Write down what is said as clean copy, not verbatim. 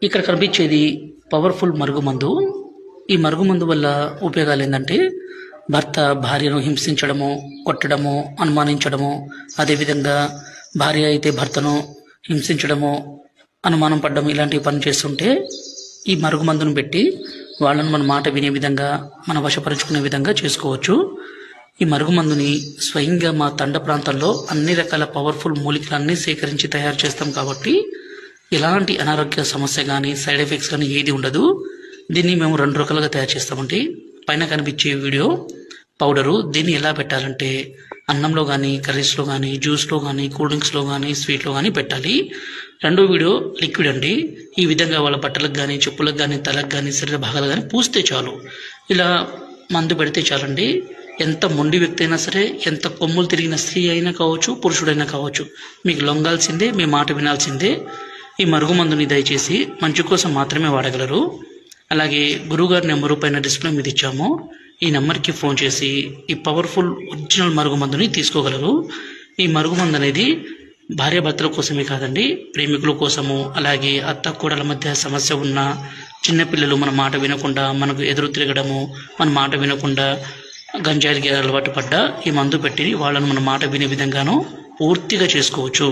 ఇక్కడ కనిపించేది పవర్ఫుల్ మరుగుమందు. ఈ మరుగుమందు వల్ల ఉపయోగాలు ఏంటంటే భర్త భార్యను హింసించడము, కొట్టడము, అనుమానించడము, అదేవిధంగా భార్య అయితే భర్తను హింసించడము, అనుమానం పడడం ఇలాంటివి పని చేస్తుంటే ఈ మరుగుమందును పెట్టి వాళ్ళను మన మాట వినే విధంగా, మన వశపరుచుకునే విధంగా చేసుకోవచ్చు. ఈ మరుగుమందుని స్వయంగా మా తండ ప్రాంతాల్లో అన్ని రకాల పవర్ఫుల్ మూలికలన్నీ సేకరించి తయారు చేస్తాం కాబట్టి ఎలాంటి అనారోగ్య సమస్య కానీ, సైడ్ ఎఫెక్ట్స్ కానీ ఏది ఉండదు. దీన్ని మేము 2 రకాలుగా తయారు చేస్తామండి. పైన కనిపించే వీడియో పౌడరు. దీన్ని ఎలా పెట్టాలంటే అన్నంలో కానీ, కర్రీస్లో కానీ, జ్యూస్లో కానీ, కూల్ డ్రింక్స్లో కానీ, స్వీట్లో కానీ పెట్టాలి. 2వ వీడియో లిక్విడ్ అండి. ఈ విధంగా వాళ్ళ బట్టలకు కానీ, చెప్పులకు కానీ, తలకు కానీ, శరీర భాగాలు కానీ పూస్తే చాలు. ఇలా మందు పెడితే చాలండి. ఎంత మొండి వ్యక్తి అయినా సరే, ఎంత కొమ్ములు తిరిగిన స్త్రీ అయినా కావచ్చు, పురుషుడైనా కావచ్చు, మీకు లొంగాల్సిందే, మీ మాట వినాల్సిందే. ఈ మరుగుమందుని దయచేసి మంచి కోసం మాత్రమే వాడగలరు. అలాగే గురువుగారి నెంబరు పైన డిస్ప్లే మీద ఇచ్చాము. ఈ నెంబర్కి ఫోన్ చేసి ఈ పవర్ఫుల్ ఒరిజినల్ మరుగుమందుని తీసుకోగలరు. ఈ మరుగుమందు అనేది భార్యాభర్తల కోసమే కాదండి, ప్రేమికుల కోసము, అలాగే అత్త కోడల మధ్య సమస్య ఉన్న చిన్నపిల్లలు మన మాట వినకుండా, మనకు ఎదురు తిరగడము, మన మాట వినకుండా గంజాయికి అలవాటు పడ్డ ఈ మందు పెట్టి వాళ్ళను మన మాట వినే విధంగానూ పూర్తిగా చేసుకోవచ్చు.